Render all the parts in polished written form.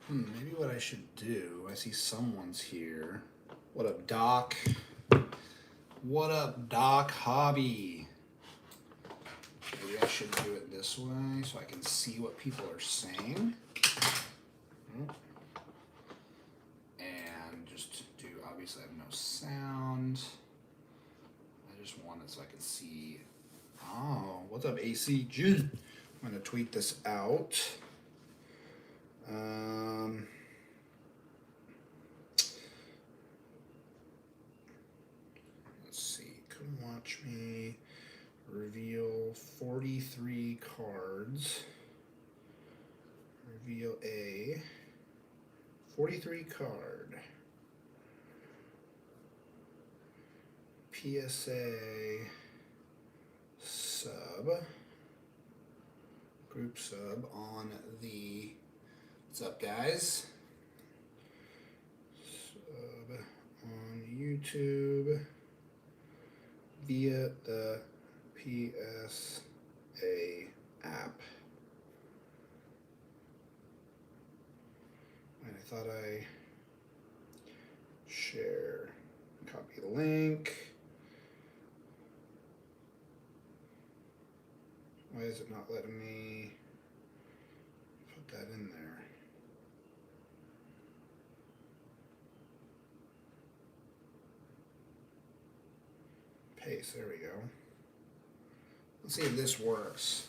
Maybe what I should do, I see someone's here. What up, Doc? What up, Doc Hobby? Maybe I should do it this way so I can see what people are saying. And just do, obviously I have no sound. I just want it so I can see. Oh, what's up, ACG? I'm gonna tweet this out. Let's see. Come watch me reveal 43 cards. Reveal a 43 card PSA sub, group sub on the, what's up guys? Sub on YouTube via the PSA app. And I thought I share, copy the link. Why is it not letting me put that in there? Paste, there we go. Let's see if this works.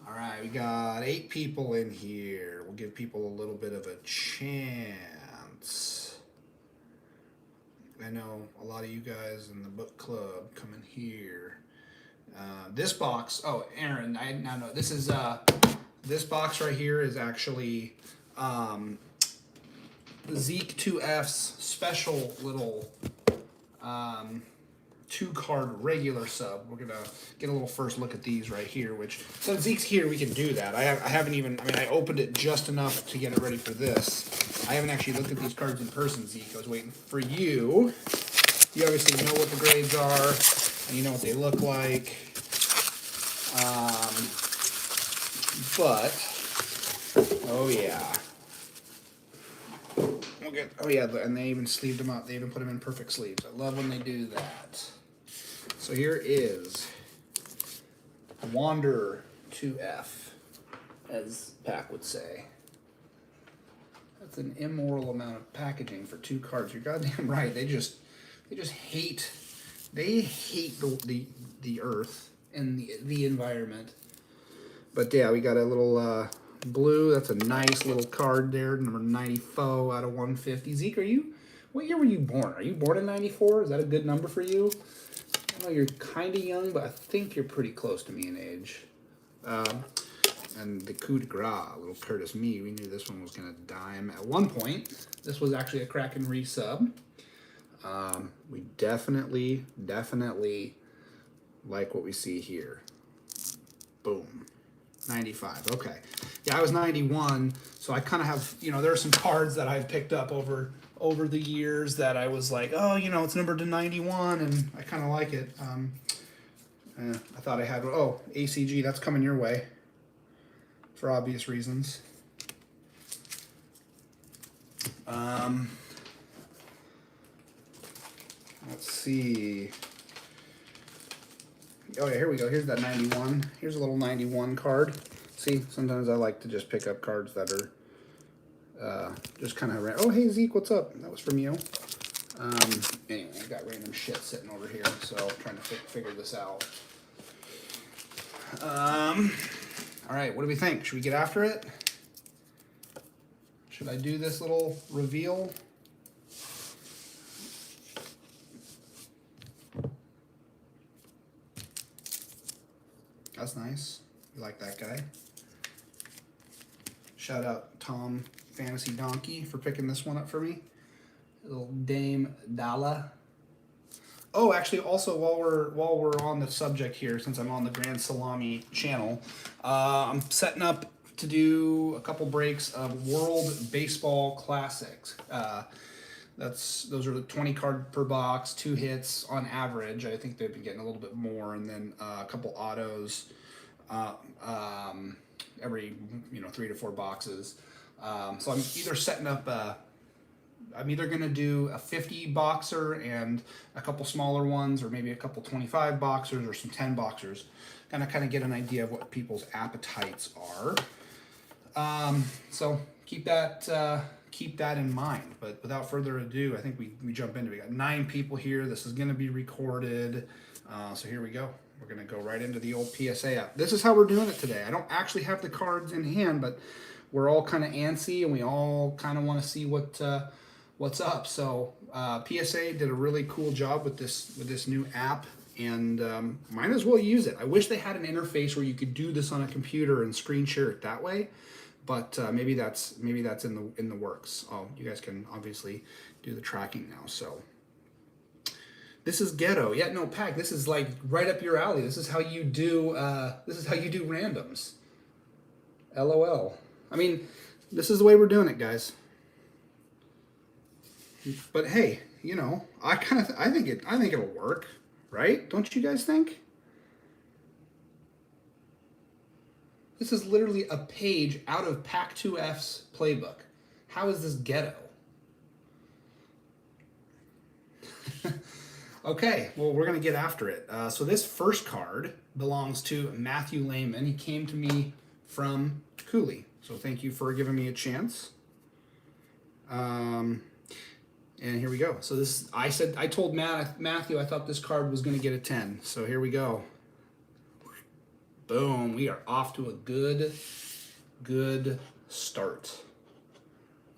All right, we got 8 people in here. We'll give people a little bit of a chance. I know a lot of you guys in the book club come in here. This box, oh, Aaron, I now know this is this box right here is actually Zeke 2F's special little 2-card regular sub. We're gonna get a little first look at these right here, which since Zeke's here we can do that. I haven't even, I mean, I opened it just enough to get it ready for this. I haven't actually looked at these cards in person, Zeke. I was waiting for you. You obviously know what the grades are and you know what they look like. But oh yeah. We'll get, oh yeah, and they even sleeved them up. They even put them in perfect sleeves. I love when they do that. So here is Wander 2F, as Pac would say. That's an immoral amount of packaging for 2 cards. You're goddamn right. They just hate. They hate the earth and the environment. But yeah, we got a little blue. That's a nice little card there, number 94 out of 150. Zeke, what year were you born? Are you born in 94? Is that a good number for you? I know you're kind of young, but I think you're pretty close to me in age. And the coup de grace, little Curtis Me, we knew this one was going to dime at one point. This was actually a Kraken resub. We definitely like what we see here. Boom. 95. Okay. Yeah, I was 91, so I kind of have, you know, there are some cards that I've picked up over the years that I was like, oh, you know, it's numbered to 91, and I kind of like it. I thought I had, oh, ACG, that's coming your way for obvious reasons. Let's see. Oh yeah, here we go. Here's that 91. Here's a little 91 card. See, sometimes I like to just pick up cards that are just kind of, oh hey Zeke, what's up? That was from you. Anyway, I got random shit sitting over here, so I'm trying to figure this out. All right, what do we think? Should we get after it? Should I do this little reveal? That's nice. You like that guy. Shout out Tom Fantasy Donkey for picking this one up for me. Little Dame Dalla. Oh, actually, also while we're on the subject here, since I'm on the Grand Salami channel, I'm setting up to do a couple breaks of World Baseball Classics. Those are the 20 card per box, 2 hits on average. I think they've been getting a little bit more, and then a couple autos every 3 to 4 boxes. So I'm either setting up I'm either going to do a 50 boxer and a couple smaller ones, or maybe a couple 25 boxers or some 10 boxers. Kind of get an idea of what people's appetites are. So keep that in mind. But without further ado, I think we jump into it. We got 9 people here. This is going to be recorded. So here we go. We're going to go right into the old PSA app. This is how we're doing it today. I don't actually have the cards in hand, but we're all kind of antsy and we all kind of want to see what's up. So PSA did a really cool job with this new app, and might as well use it. I wish they had an interface where you could do this on a computer and screen share it that way, but maybe that's in the works. Oh, you guys can obviously do the tracking now. So this is ghetto. Yeah, no, Pack. This is like right up your alley. This is how you do randoms. LOL. I mean, this is the way we're doing it, guys. But hey, you know, I think it'll work, right? Don't you guys think? This is literally a page out of Pack 2F's playbook. How is this ghetto? Okay, well, we're going to get after it. So this first card belongs to Matthew Lehman. He came to me from Cooley. So thank you for giving me a chance. And here we go. So this, I told Matthew I thought this card was going to get a 10. So here we go. Boom. We are off to a good start.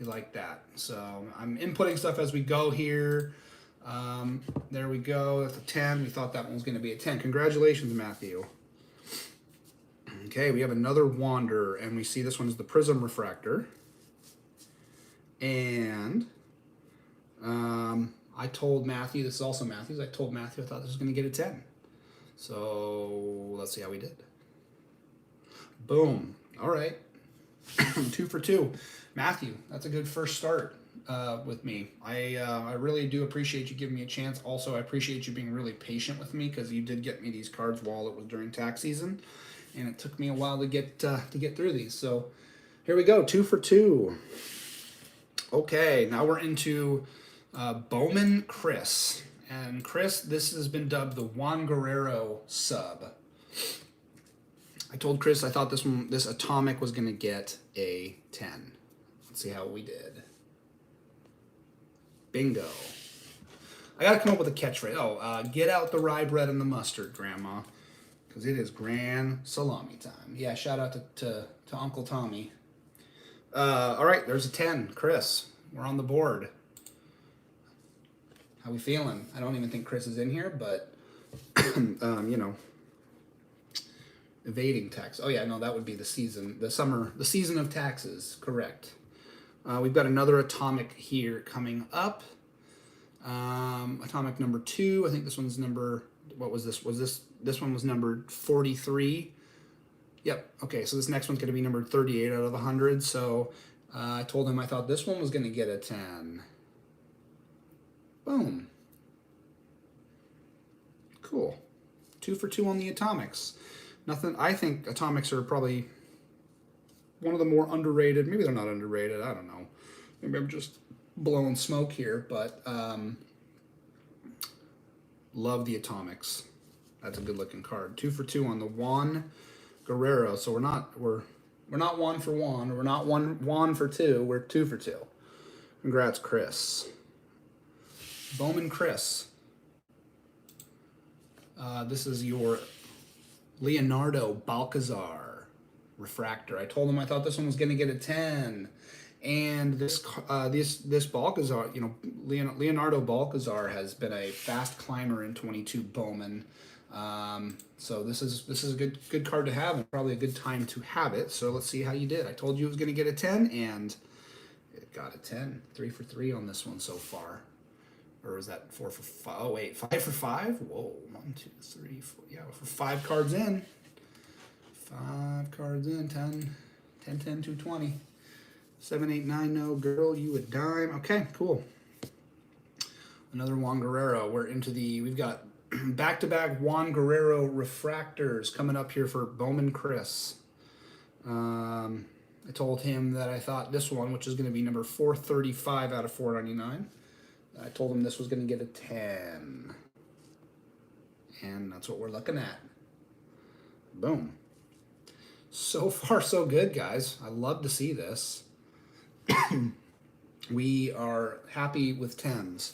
We like that. So I'm inputting stuff as we go here. There we go. That's a 10. We thought that one was going to be a 10. Congratulations, Matthew. Okay, we have another Wanderer, and we see this one is the Prism Refractor. And I told Matthew, this is also Matthew's, I told Matthew I thought this was going to get a 10. So let's see how we did. Boom. All right. 2 for 2. Matthew, that's a good first start with me. I really do appreciate you giving me a chance. Also, I appreciate you being really patient with me, because you did get me these cards while it was during tax season, and it took me a while to get through these. So here we go. 2 for 2. Okay, now we're into Bowman Chris. And Chris, this has been dubbed the Juan Guerrero sub. I told Chris I thought this Atomic was going to get a 10. Let's see how we did. Bingo. I got to come up with a catchphrase. Oh, get out the rye bread and the mustard, Grandma, because it is grand salami time. Yeah, shout out to Uncle Tommy. All right, there's a 10. Chris, we're on the board. How we feeling? I don't even think Chris is in here, but, you know, evading tax. Oh, yeah, no, that would be the season of taxes, correct. We've got another Atomic here coming up. Atomic number 2. I think this one's number, what was this? This one was numbered 43. Yep. Okay, so this next one's going to be numbered 38 out of 100. So I told him I thought this one was going to get a 10. Boom. Cool. 2 for 2 on the Atomics. Nothing. I think Atomics are probably one of the more underrated. Maybe they're not underrated. I don't know. Maybe I'm just blowing smoke here, but love the Atomics. That's a good looking card. 2 for 2 on the Juan Guerrero. So we're not 1 for 1. We're not one for 2. We're 2 for 2. Congrats, Chris. Bowman Chris. This is your Leonardo Balcazar Refractor. I told him I thought this one was going to get a 10. And this Balcazar, you know, Leonardo Balcazar has been a fast climber in 22 Bowman. So this is a good card to have, and probably a good time to have it. So let's see how you did. I told you it was going to get a 10, and it got a 10. 3 for 3 on this one so far. Or is that 4 for 5? Oh, wait, 5 for 5? Whoa, 1, 2, 3, 4. Yeah, for 5 cards in. 5 cards in, 10, 220. 7, 8, 9, no, girl, you a dime. Okay, cool. Another Juan Guerrero. We've got back-to-back Juan Guerrero refractors coming up here for Bowman Chris. I told him that I thought this one, which is going to be number 435 out of 499, I told him this was going to get a 10. And that's what we're looking at. Boom. So far, so good, guys. I love to see this. We are happy with 10s.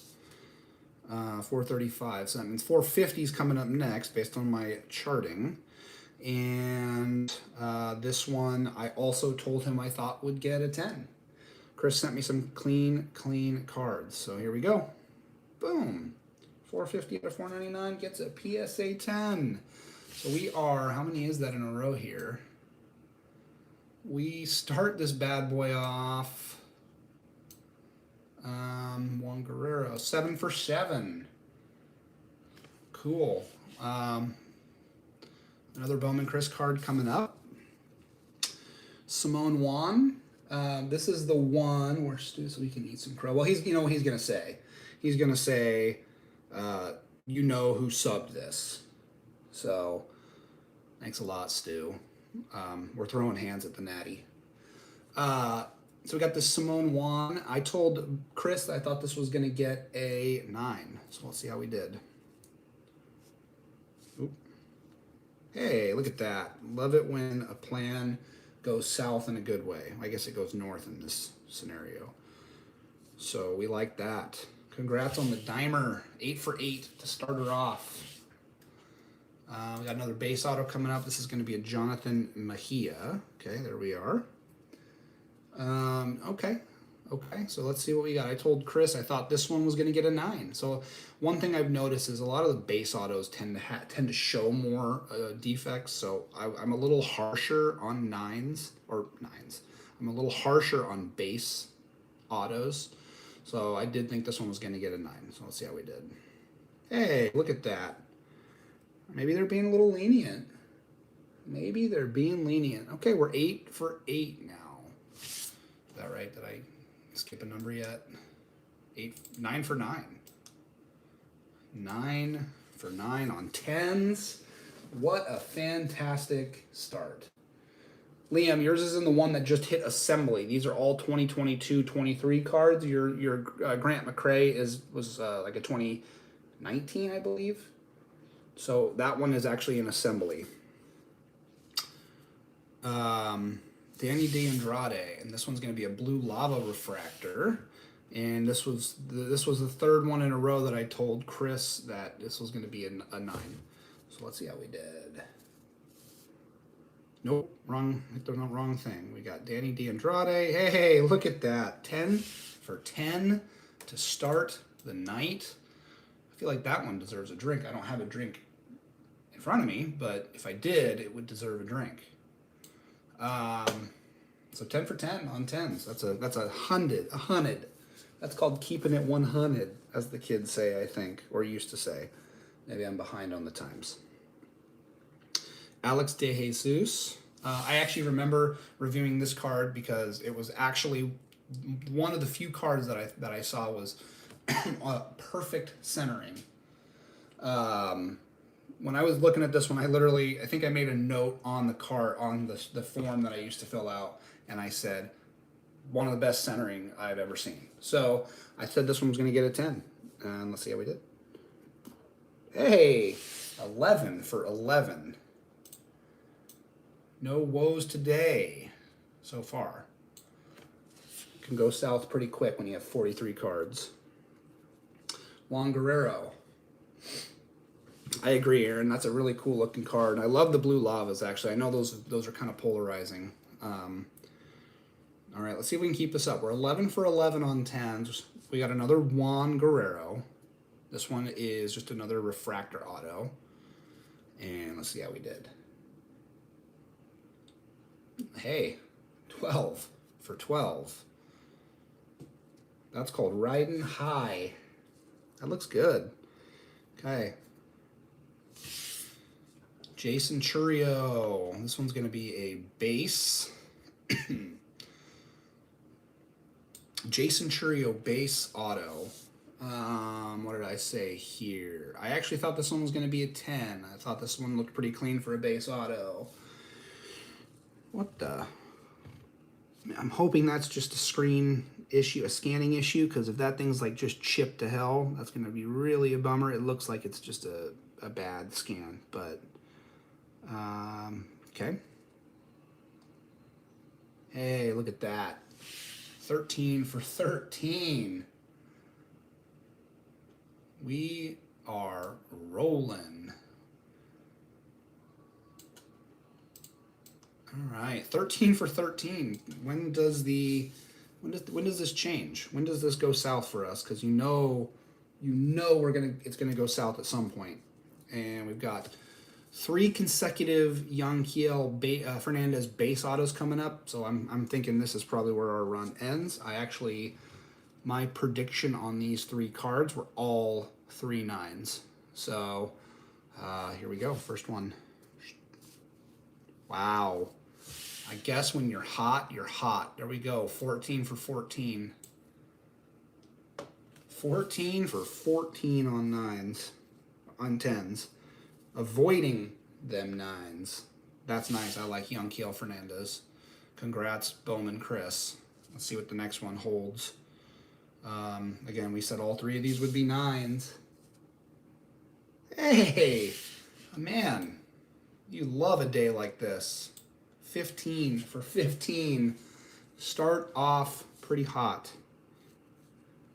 435. So that means 450 is coming up next based on my charting. And this one I also told him I thought would get a 10. Chris sent me some clean cards. So here we go. Boom. 450 out of 499 gets a PSA 10. So we are, how many is that in a row here? We start this bad boy off. Juan Guerrero, 7 for 7. Cool. Another Bowman Chris card coming up. Simone Juan. This is the one where Stu, so we can eat some crow. Well, he's, you know what he's gonna say. He's gonna say, you know who subbed this. So, thanks a lot, Stu. We're throwing hands at the Natty. So we got this Simone Juan. I told Chris that I thought this was going to get a 9. So let's see how we did. Oop. Hey, look at that. Love it when a plan goes south in a good way. I guess it goes north in this scenario. So we like that. Congrats on the Dimer. 8 for 8 to start her off. We got another base auto coming up. This is going to be a Jonathan Mejia. Okay, there we are. Okay, so let's see what we got. I told Chris I thought this one was going to get a 9. So one thing I've noticed is a lot of the base autos tend to show more defects. So I'm a little harsher on 9s. I'm a little harsher on base autos. So I did think this one was going to get a 9. So let's see how we did. Hey, look at that. Maybe they're being a little lenient. Maybe they're being lenient. Okay, we're 8 for 8 now. Is that right? Did I skip a number yet? 9 for 9. 9 for 9 on 10s. What a fantastic start. Liam, yours is in the one that just hit assembly. These are all 2022-23 cards. Your Grant McCrae was like a 2019, I believe. So that one is actually in assembly. Danny DeAndrade, and this one's going to be a blue lava refractor. And this was the third one in a row that I told Chris that this was going to be a 9. So let's see how we did. Nope, hit the wrong thing. We got Danny DeAndrade. Hey, look at that. 10 for 10 to start the night. I feel like that one deserves a drink. I don't have a drink in front of me, but if I did, it would deserve a drink. So 10 for 10 on 10s. That's a 100. That's called keeping it 100, as the kids say, I think, or used to say. Maybe I'm behind on the times. Alex De Jesus. I actually remember reviewing this card because it was actually one of the few cards that I saw was perfect centering. When I was looking at this one, I think I made a note on the card, on the form that I used to fill out, and I said, one of the best centering I've ever seen. So I said this one was going to get a 10, and let's see how we did. Hey, 11 for 11. No woes today so far. Can go south pretty quick when you have 43 cards. Juan Guerrero. I agree, Aaron. That's a really cool looking card. I love the blue lavas, actually. I know those are kind of polarizing. All right, let's see if we can keep this up. We're 11 for 11 on 10s. We got another Juan Guerrero. This one is just another refractor auto. And let's see how we did. Hey, 12 for 12. That's called riding high. That looks good. Okay. Jason Churio. This one's going to be a base. Jason Churio base auto. What did I say here? I actually thought this one was going to be a 10. I thought this one looked pretty clean for a base auto. What the? I'm hoping that's just a screen issue, a scanning issue, because if that thing's like just chipped to hell, that's going to be really a bummer. It looks like it's just a bad scan, but okay. Hey, look at that. 13 for 13. We are rolling. All right, 13 for 13. When does this change? When does this go south for us? Because you know it's gonna go south at some point. And we've got 3 consecutive Yanquiel Fernandez base autos coming up. So I'm thinking this is probably where our run ends. My prediction on these 3 cards were all 3 9s. So here we go. First one. Wow. I guess when you're hot, you're hot. There we go. 14 for 14. 14 for 14 on 9s. On 10s. Avoiding them 9s. That's nice. I like Yanquiel Fernandez. Congrats, Bowman Chris. Let's see what the next one holds. Again, we said all 3 of these would be 9s. Hey, man, you love a day like this. 15 for 15. Start off pretty hot.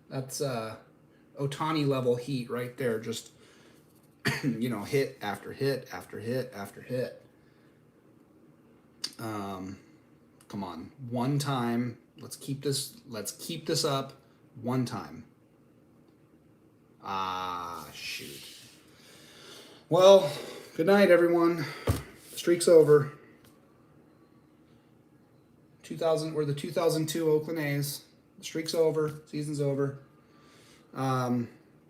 That's Otani level heat right there. Just hit after hit after hit after hit. Come on, one time. Let's keep this up. One time. Shoot. Well, good night, everyone. The streak's over. We're the 2002 Oakland A's. The streak's over. Season's over.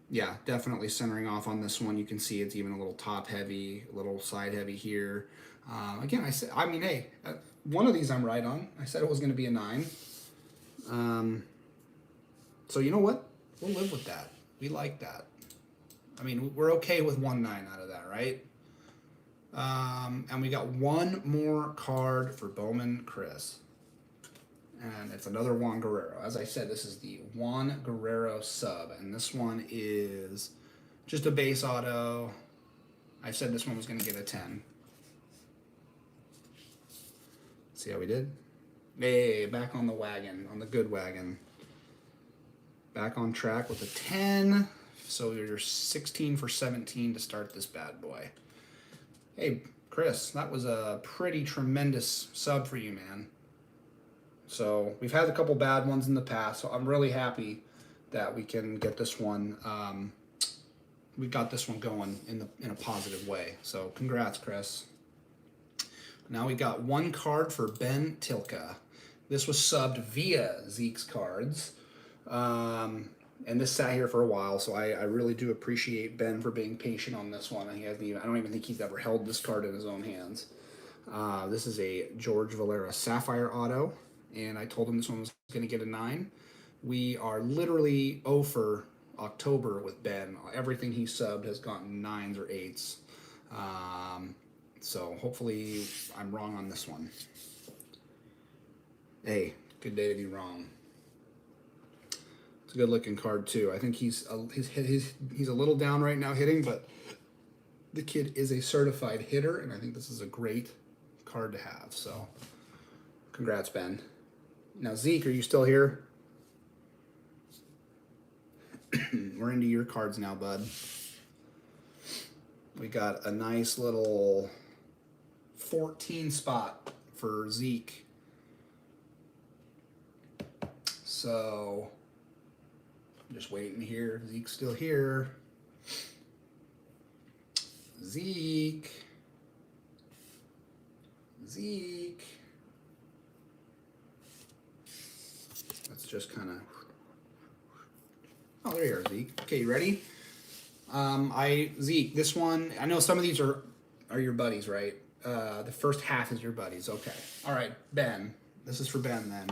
Yeah, definitely centering off on this one. You can see it's even a little top heavy, a little side heavy here. Again, hey, one of these I'm right on. I said it was going to be a 9. So you know what? We'll live with that. We like that. I mean, we're okay with 1 9 out of that, right? And we got one more card for Bowman Chris. And it's another Juan Guerrero. As I said, this is the Juan Guerrero sub. And this one is just a base auto. I said this one was going to get a 10. See how we did? Hey, back on the wagon, on the good wagon. Back on track with a 10. So you're 16 for 17 to start this bad boy. Hey, Chris, that was a pretty tremendous sub for you, man. So we've had a couple bad ones in the past, so I'm really happy that we can get this one. We got this one going in a positive way. So congrats, Chris. Now we got one card for Ben Tilka. This was subbed via Zeke's cards. And this sat here for a while, so I really do appreciate Ben for being patient on this one. I don't even think he's ever held this card in his own hands. This is a George Valera Sapphire Auto, and I told him this one was going to get a 9. We are literally 0 for October with Ben. Everything he subbed has gotten 9s or 8s. So hopefully I'm wrong on this one. Hey, good day to be wrong. It's a good looking card too. I think he's a little down right now hitting, but the kid is a certified hitter, and I think this is a great card to have. So congrats, Ben. Now Zeke, are you still here? We're into your cards now, bud. We got a nice little 14 spot for Zeke. So I'm just waiting here. Zeke's still here. Zeke. Let's just kind of... Oh, there you are, Zeke. Okay, you ready? Zeke, this one, I know some of these are your buddies, right? The first half is your buddies. Okay. All right, Ben. This is for Ben then.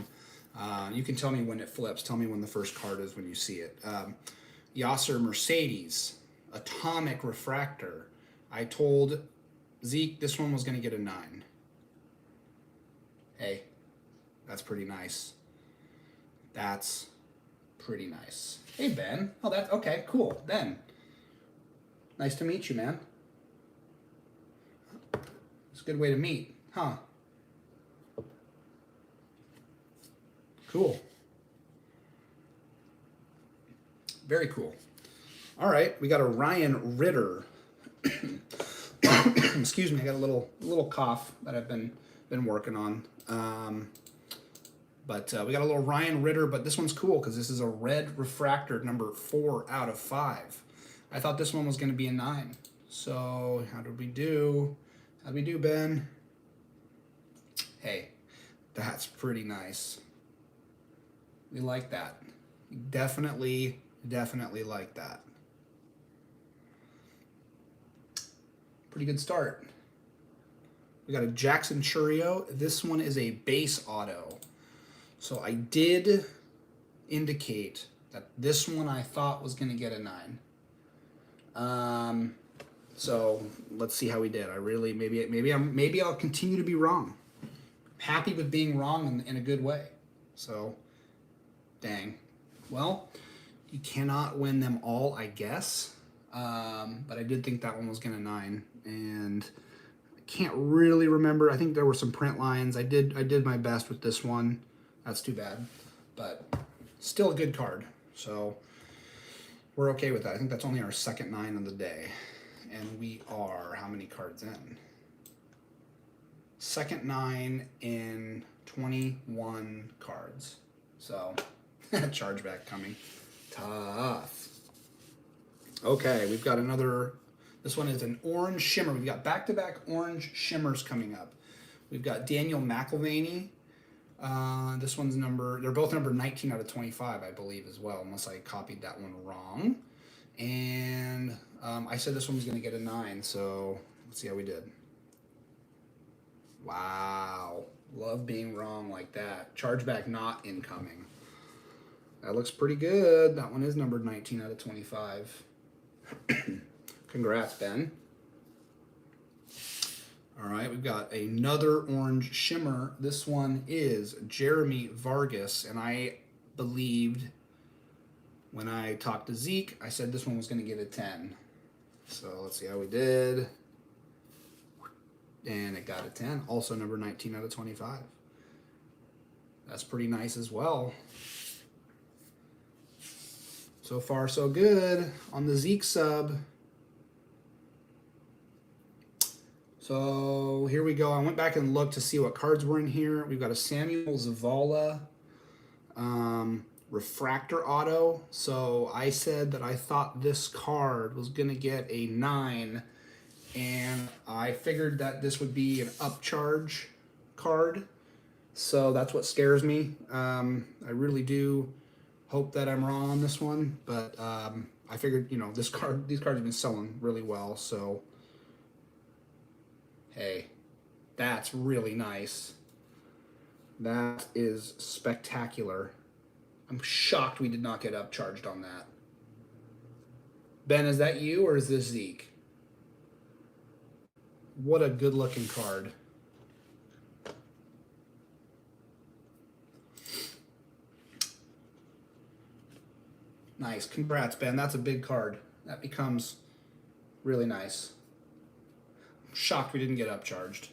You can tell me when it flips. Tell me when the first card is when you see it. Yasser Mercedes, Atomic Refractor. I told Zeke this one was going to get a 9. Hey, That's pretty nice. That's pretty nice. Hey, Ben. Oh, that's okay. Cool. Ben. Nice to meet you, man. It's a good way to meet, huh? Cool. Very cool. All right, we got a Ryan Ritter. Excuse me, I got a little cough that I've been working on. But we got a little Ryan Ritter, but this one's cool because this is a red refractor, number 4 out of 5. I thought this one was going to be a 9. So how did we do? How did we do, Ben? Hey, that's pretty nice. We like that. Definitely like that. Pretty good start. We got a Jackson Churio. This one is a base auto. So I did indicate that this one I thought was going to get a 9. So let's see how we did. I really maybe I'll continue to be wrong. Happy with being wrong in a good way. So, dang. Well, you cannot win them all, I guess. But I did think that one was going to 9, and I can't really remember. I think there were some print lines. I did my best with this one. That's too bad, but still a good card. So we're okay with that. I think that's only our second 9 of the day, and we are how many cards in? Second 9 in 21 cards. So chargeback coming. Tough. Okay, we've got another. This one is an orange shimmer. We've got back-to-back orange shimmers coming up. We've got Daniel McElvaney. This one's they're both number 19 out of 25, I believe, as well, unless I copied that one wrong. And I said this one was going to get a 9, so let's see how we did. Wow. Love being wrong like that. Chargeback not incoming. That looks pretty good. That one is numbered 19 out of 25. Congrats, Ben. All right, we've got another orange shimmer. This one is Jeremy Vargas, and I believed when I talked to Zeke, I said this one was going to get a 10. So let's see how we did. And it got a 10, also number 19 out of 25. That's pretty nice as well. So far, so good on the Zeke sub. So here we go. I went back and looked to see what cards were in here. We've got a Samuel Zavala refractor auto. So I said that I thought this card was going to get a 9. And I figured that this would be an upcharge card. So that's what scares me. I really do hope that I'm wrong on this one. But I figured, these cards have been selling really well. So, hey, that's really nice. That is spectacular. I'm shocked we did not get upcharged on that. Ben, is that you or is this Zeke? What a good looking card. Nice. Congrats, Ben. That's a big card. That becomes really nice. I'm shocked we didn't get upcharged.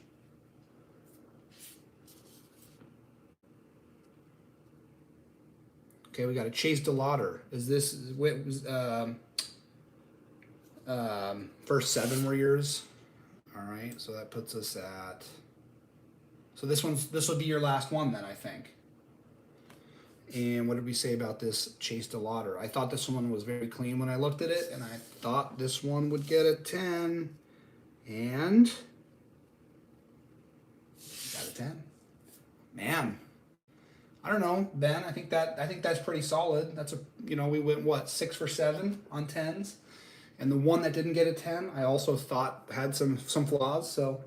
Okay, we got a Chase DeLauder. Is this first 7 were yours? All right, so that puts us at. So this will be your last one then, I think. And what did we say about this Chase DeLauder? I thought this one was very clean when I looked at it, and I thought this one would get a 10, and got a 10. Man, I don't know, Ben. I think that's pretty solid. That's we went what 6 for 7 on 10s. And the one that didn't get a 10, I also thought had some flaws. So,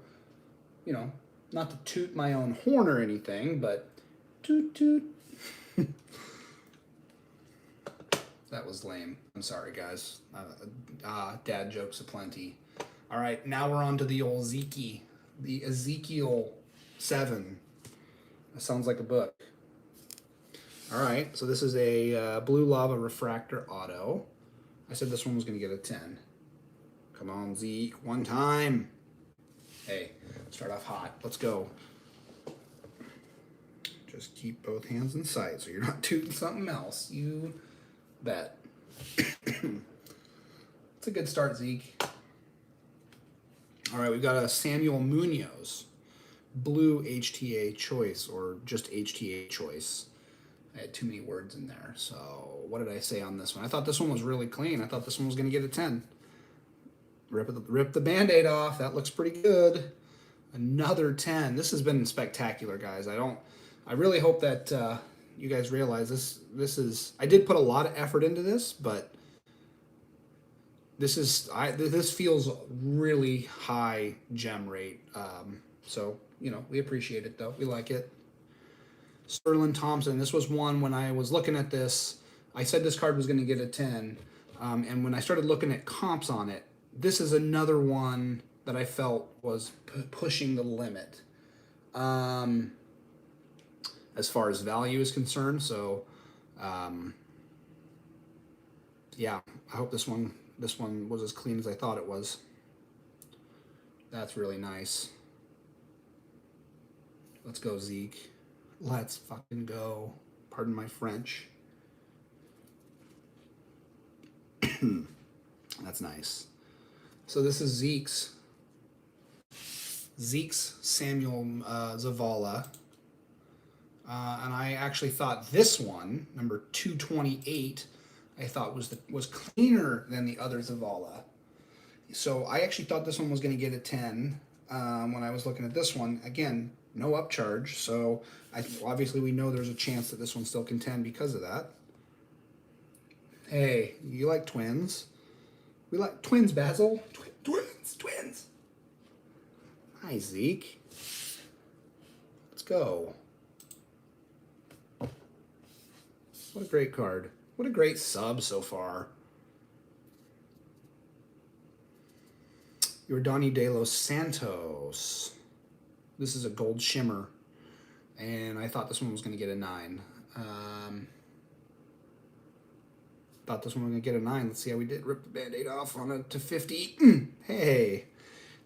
not to toot my own horn or anything, but toot toot. That was lame. I'm sorry, guys. Dad jokes aplenty. All right, now we're on to the old Zeke, the Ezekiel 7. That sounds like a book. All right, so this is a Blue Lava Refractor Auto. I said this one was going to get a 10. Come on, Zeke, one time. Hey, start off hot. Let's go. Just keep both hands in sight so you're not tooting something else. You bet. It's a good start, Zeke. All right, we've got a Samuel Munoz Blue HTA Choice, or just HTA Choice. I had too many words in there. So what did I say on this one? I thought this one was really clean. I thought this one was going to get a 10. Rip the Band-Aid off. That looks pretty good. Another 10. This has been spectacular, guys. I really hope that you guys realize this is. I did put a lot of effort into this, but this feels really high gem rate. So we appreciate it though. We like it. Sterling Thompson. This was one when I was looking at this. I said this card was going to get a 10, and when I started looking at comps on it, this is another one that I felt was pushing the limit as far as value is concerned. So, yeah, I hope this one was as clean as I thought it was. That's really nice. Let's go, Zeke. Let's fucking go. Pardon my French. That's nice. So this is Zeke's Samuel Zavala. And I actually thought this one, number 228, I thought was cleaner than the other Zavala. So I actually thought this one was going to get a 10 when I was looking at this one. Again, no upcharge, so obviously we know there's a chance that this one still can 10 because of that. Hey, you like twins? We like twins, Basil. Twins. Hi, Zeke. Let's go. What a great card. What a great sub so far. Yordani de los Santos. This is a gold shimmer, and I thought this one was going to get a 9. Thought this one was going to get a 9. Let's see how we did. Rip the Band-Aid off on it to 50. Hey,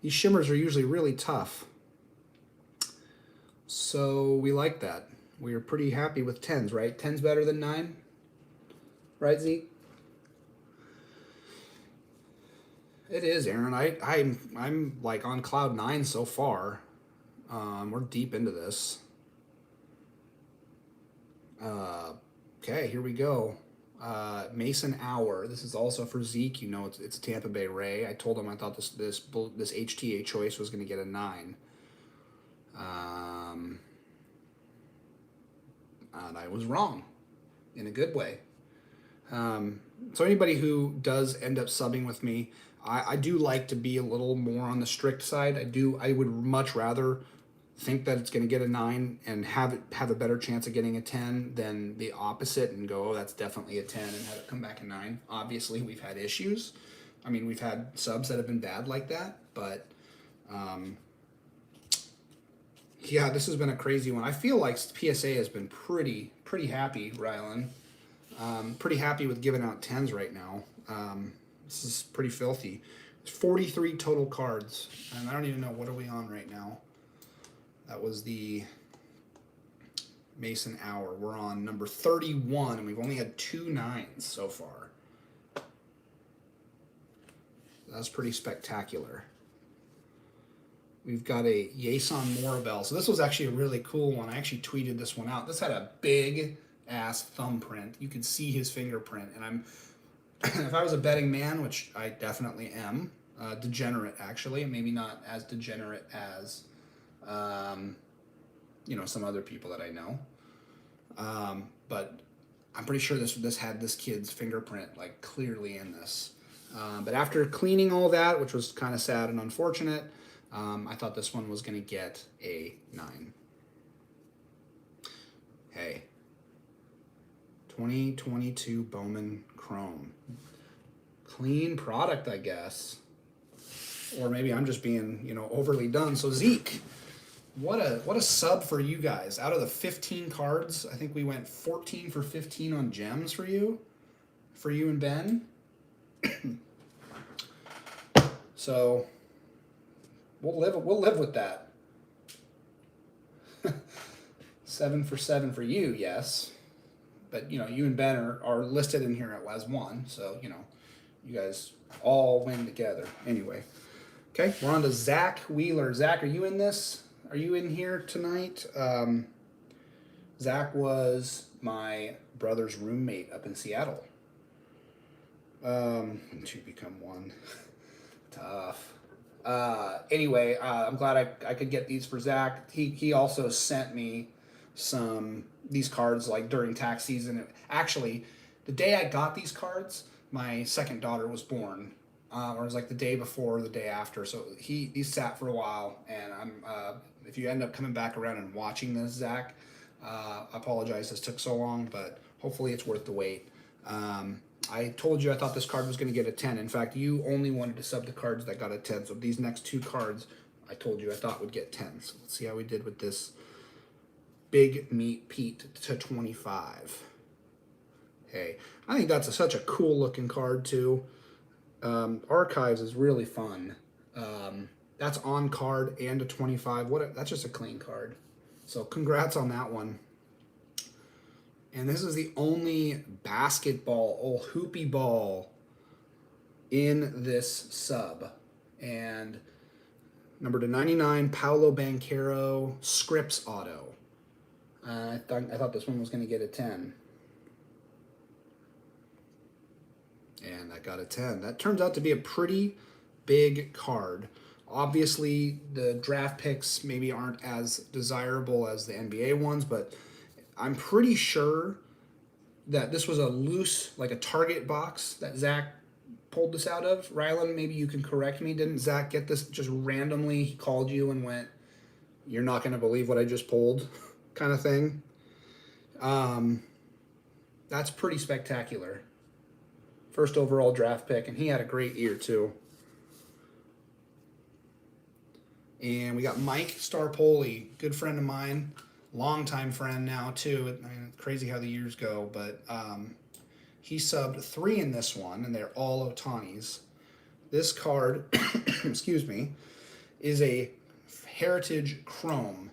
these shimmers are usually really tough. So we like that. We are pretty happy with 10s, right? 10's better than 9? Right, Zeke? It is, Aaron. I'm like on cloud 9 so far. We're deep into this. Okay, here we go. Mason Hour. This is also for Zeke. It's a Tampa Bay Ray. I told him I thought this HTA Choice was going to get a 9. And I was wrong in a good way. So anybody who does end up subbing with me, I do like to be a little more on the strict side. I would much rather think that it's going to get a 9 and have a better chance of getting a 10 than the opposite and go, oh, that's definitely a 10 and have it come back a 9. Obviously, we've had issues. I mean, we've had subs that have been bad like that, but yeah, this has been a crazy one. I feel like PSA has been pretty happy, Rylan. Pretty happy with giving out 10s right now. This is pretty filthy. It's 43 total cards, and I don't even know what are we on right now. That was the Mason Hour. We're on number 31, and we've only had 2 9s so far. That's pretty spectacular. We've got a Yason Morabel. So this was actually a really cool one. I actually tweeted this one out. This had a big ass thumbprint. You could see his fingerprint. And if I was a betting man, which I definitely am, degenerate actually, maybe not as degenerate as some other people that I know. But I'm pretty sure this had this kid's fingerprint like clearly in this. But after cleaning all that, which was kind of sad and unfortunate, I thought this one was going to get a 9. Hey. 2022 Bowman Chrome. Clean product, I guess. Or maybe I'm just being, overly done. So Zeke, What a sub for you guys. Out of the 15 cards, I think we went 14 for 15 on gems for you and Ben. So we'll live with that. 7 for 7 for you, yes. But you and Ben are listed in here as one, so you guys all win together. Anyway. Okay, we're on to Zach Wheeler. Zach, are you in this? Are you in here tonight? Zach was my brother's roommate up in Seattle. 2 become 1. Tough. Anyway, I'm glad I could get these for Zach. He also sent me these cards like during tax season. Actually, the day I got these cards, my second daughter was born. Or it was like the day before or the day after. So he sat for a while, and if you end up coming back around and watching this, Zach, I apologize this took so long, but hopefully it's worth the wait. I told you I thought this card was going to get a 10. In fact, you only wanted to sub the cards that got a 10. So these next 2 cards, I told you I thought would get 10. So let's see how we did with this Big Meat Pete to 25. Hey, I think that's such a cool looking card too. Archives is really fun. That's on card and a 25. That's just a clean card. So congrats on that one. And this is the only basketball, hoopy ball in this sub. And number to 99, Paolo Banchero, Scripps Auto. I thought this one was going to get a 10. And I got a 10. That turns out to be a pretty big card. Obviously, the draft picks maybe aren't as desirable as the NBA ones, but I'm pretty sure that this was a loose, like a Target box that Zach pulled this out of. Rylan, maybe you can correct me. Didn't Zach get this just randomly? He called you and went, "You're not going to believe what I just pulled," kind of thing. That's pretty spectacular. First overall draft pick, and he had a great year too. And we got Mike Starpoli, good friend of mine, longtime friend now too. I mean, crazy how the years go, but he subbed 3 in this one, and they're all Otanis. This card, excuse me, is a Heritage Chrome.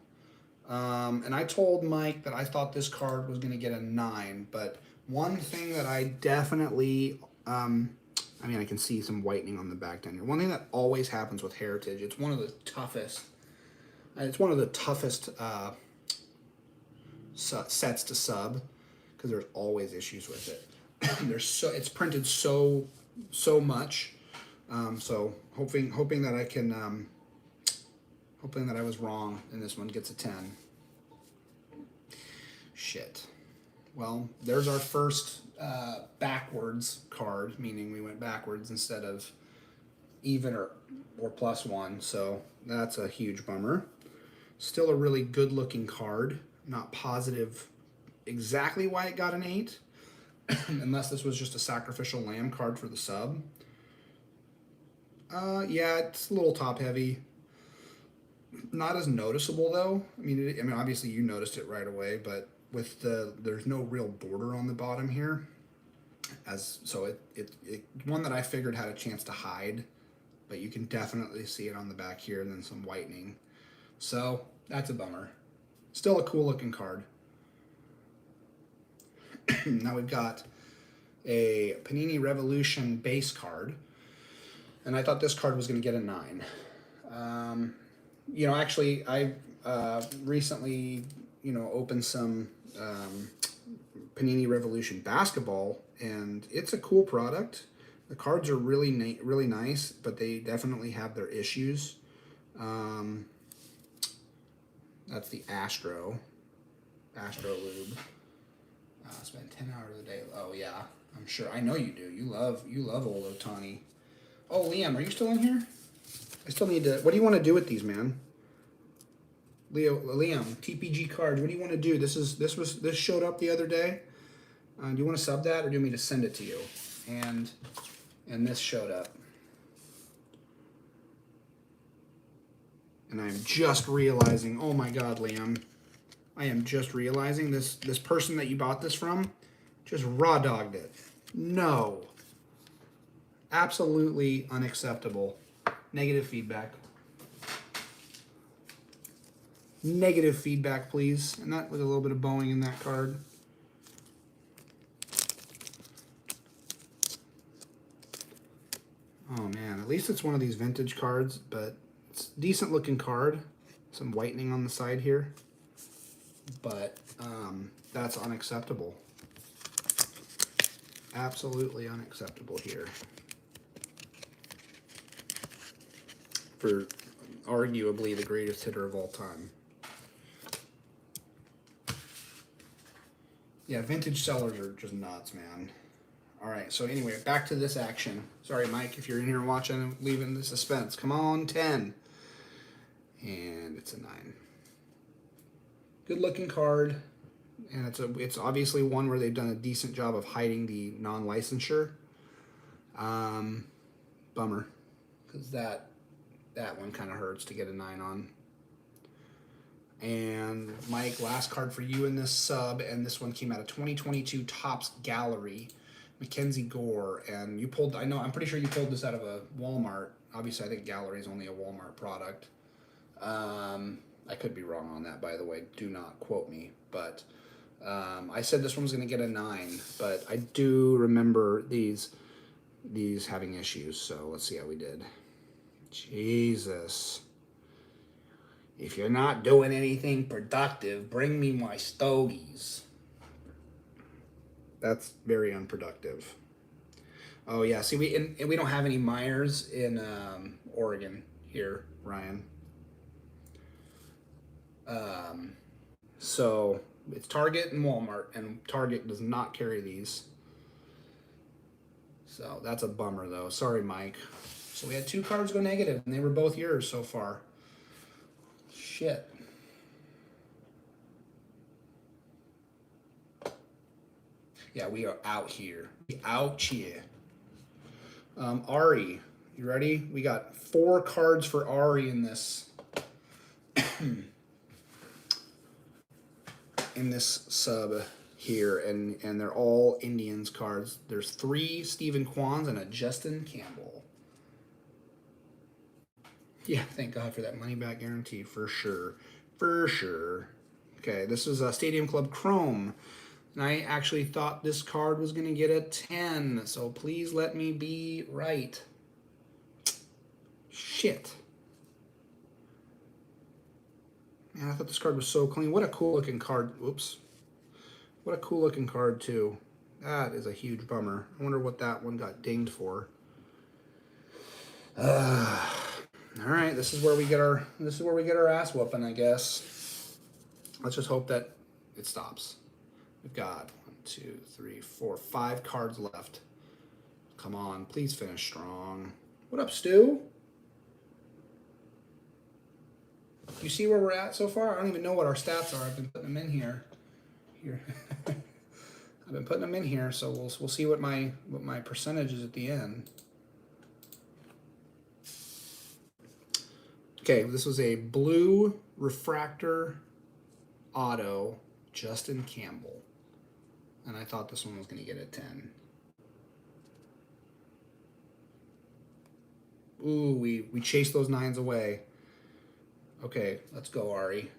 And I told Mike that I thought this card was going to get a 9, but one thing that I definitely, I can see some whitening on the back down here. One thing that always happens with Heritage, it's one of the toughest sets to sub, because there's always issues with it. It's printed so much. So hoping that I can, hoping that I was wrong and this one gets a 10. Shit. Well, there's our first backwards card, meaning we went backwards instead of even or +1, so that's a huge bummer. Still a really good looking card. Not positive exactly why it got an 8, unless this was just a sacrificial lamb card for the sub. Yeah, it's a little top heavy. Not as noticeable though. I mean, obviously you noticed it right away, but with there's no real border on the bottom here, it one that I figured had a chance to hide, but you can definitely see it on the back here, and then some whitening. So that's a bummer. Still a cool looking card. Now we've got a Panini Revolution base card, and I thought this card was going to get a 9. Actually, I recently, opened some Panini Revolution basketball, and it's a cool product. The cards are really really nice, but they definitely have their issues. That's the Astro Lube. Spend 10 hours a day. Oh yeah, I'm sure. I know you do. You love old Ohtani. Oh, Liam, are you still in here? I still need to. What do you want to do with these, man? Liam, TPG cards. What do you want to do? This showed up the other day. Do you want to sub that, or do you want me to send it to you? And this showed up. And I'm just realizing, oh my God, Liam, I am just realizing this person that you bought this from just raw dogged it. No. Absolutely unacceptable. Negative feedback. Negative feedback, please. And that with a little bit of bowing in that card. Oh man, at least it's one of these vintage cards, but it's a decent looking card. Some whitening on the side here. But that's unacceptable. Absolutely unacceptable here. For arguably the greatest hitter of all time. Yeah, vintage sellers are just nuts, man. All right, so anyway, back to this action. Sorry, Mike, if you're in here watching and leaving the suspense. Come on, 10. And it's a 9. Good looking card. And it's obviously one where they've done a decent job of hiding the non-licensure. Bummer. Because that one kind of hurts to get a 9 on. And Mike, last card for you in this sub, and this one came out of 2022 Topps Gallery, Mackenzie Gore, and you pulled, I'm pretty sure you pulled this out of a Walmart. Obviously, I think Gallery is only a Walmart product. I could be wrong on that, by the way. Do not quote me, but I said this one was going to get a 9, but I do remember these having issues, so let's see how we did. Jesus. If you're not doing anything productive, bring me my stogies. That's very unproductive. Oh yeah, see we don't have any Myers in Oregon here, Ryan. So it's Target and Walmart, and Target does not carry these. So that's a bummer though. Sorry, Mike. So we had 2 cards go negative, and they were both yours so far. Shit. Yeah, we are out here. Out here. Ari, you ready? We got 4 cards for Ari in this in this sub here, and they're all Indians cards. There's 3 Stephen Kwans and a Justin Campbell. Yeah, thank God for that money back guarantee, for sure. For sure. Okay, this is a Stadium Club Chrome. And I actually thought this card was going to get a 10, so please let me be right. Shit. Man, I thought this card was so clean. What a cool looking card. Oops. What a cool looking card, too. That is a huge bummer. I wonder what that one got dinged for. All right, this is where we get our ass whooping, I guess. Let's just hope that it stops. We've got 1, 2, 3, 4, 5 cards left. Come on, please finish strong. What up, Stu? You see where we're at so far? I don't even know what our stats are. I've been putting them in here. I've been putting them in here, so we'll see what my percentage is at the end. Okay, this was a blue refractor auto Justin Campbell. And I thought this one was going to get a 10. Ooh, we chased those 9s away. Okay, let's go, Ari.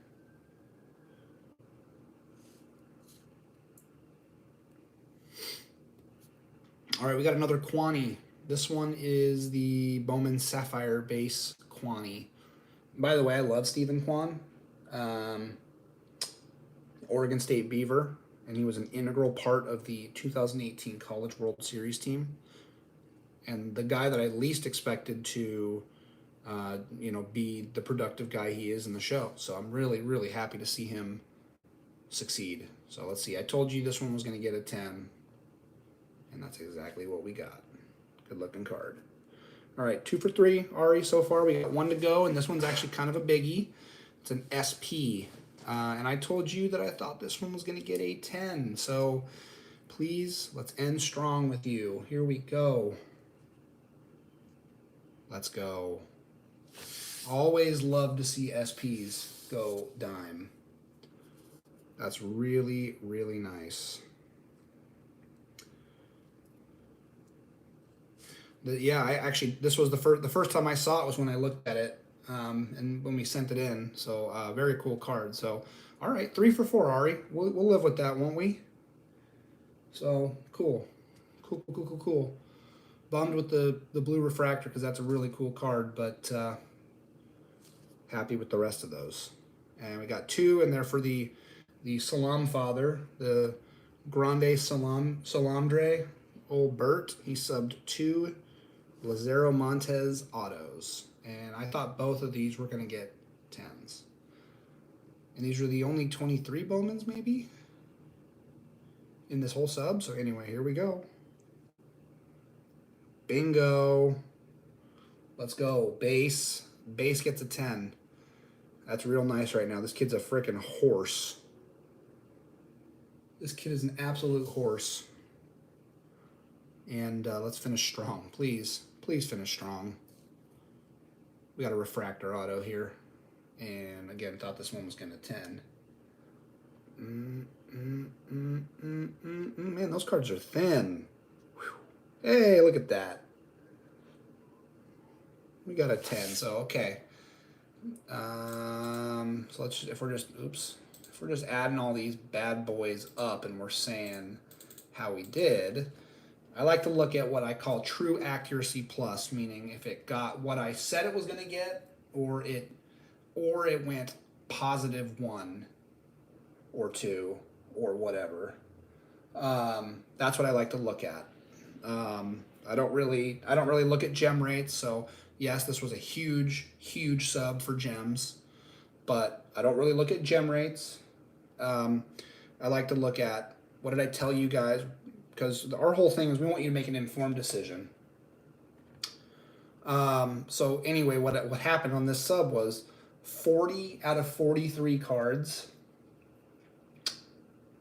All right, we got another Kwani. This one is the Bowman Sapphire base Kwani. By the way, I love Stephen Kwan. Oregon State Beaver, and he was an integral part of the 2018 College World Series team. And the guy that I least expected to, be the productive guy he is in the show. So I'm really, really happy to see him succeed. So let's see. I told you this one was going to get a 10, and that's exactly what we got. Good looking card. All right, 2 for 3, Ari, so far. We got 1 to go, and this one's actually kind of a biggie. It's an SP. And I told you that I thought this one was going to get a 10. So please, let's end strong with you. Here we go. Let's go. Always love to see SPs go dime. That's really, really nice. Yeah, I actually, this was the first time I saw it was when I looked at it, and when we sent it in. So very cool card. So all right, 3 for 4, Ari. We'll live with that, won't we? So cool, cool. Bummed with the blue refractor because that's a really cool card, but happy with the rest of those. And we got 2 in there for the Salam father, the Grande Salamdre, old Bert. He subbed 2 Lazaro Montez autos, and I thought both of these were going to get 10s. And these are the only 23 Bowmans, maybe, in this whole sub. So anyway, here we go. Bingo. Let's go. Base. Base gets a 10. That's real nice right now. This kid's a freaking horse. This kid is an absolute horse. And let's finish strong, please. Please finish strong. We got a refractor auto here. And again, thought this one was going to 10. Man, those cards are thin. Whew. Hey, look at that. We got a 10, so okay. So let's, if we're just adding all these bad boys up and we're saying how we did, I like to look at what I call true accuracy plus, meaning if it got what I said it was going to get, or it went +1 or 2 or whatever. That's what I like to look at. I don't really look at gem rates. So yes, this was a huge sub for gems, but I don't really look at gem rates. I like to look at, what did I tell you guys? Because our whole thing is we want you to make an informed decision. So anyway, what happened on this sub was 40 out of 43 cards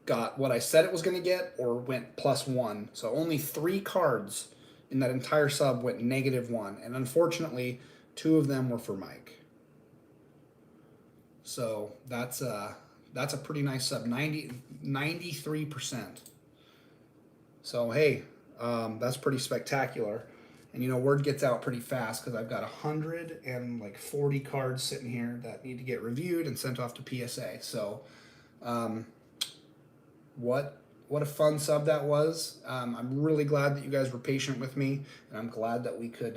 got what I said it was going to get or went +1. So only 3 cards in that entire sub went -1. And unfortunately, 2 of them were for Mike. So that's a pretty nice sub, 93%. So hey, that's pretty spectacular. And you know, word gets out pretty fast because I've got 140 cards sitting here that need to get reviewed and sent off to PSA. So what a fun sub that was. I'm really glad that you guys were patient with me, and I'm glad that we could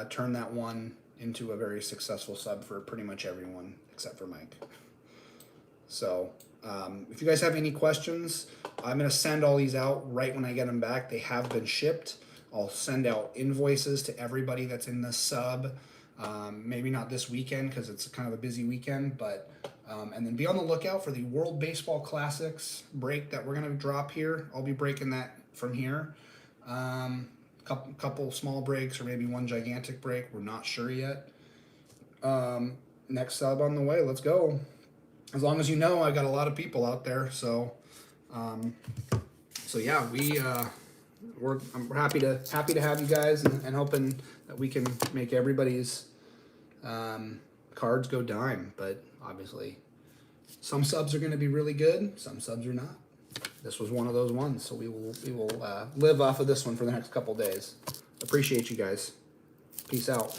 turn that one into a very successful sub for pretty much everyone except for Mike. So if you guys have any questions, I'm going to send all these out right when I get them back. They have been shipped. I'll send out invoices to everybody that's in the sub. Maybe not this weekend because it's kind of a busy weekend, but and then be on the lookout for the World Baseball Classics break that we're going to drop here. I'll be breaking that from here. Couple small breaks or maybe one gigantic break. We're not sure yet. Next sub on the way. Let's go. As long as you know, I got a lot of people out there, so yeah, we're happy to have you guys, and hoping that we can make everybody's cards go dime. But obviously, some subs are going to be really good, some subs are not. This was one of those ones, so we will live off of this one for the next couple days. Appreciate you guys. Peace out.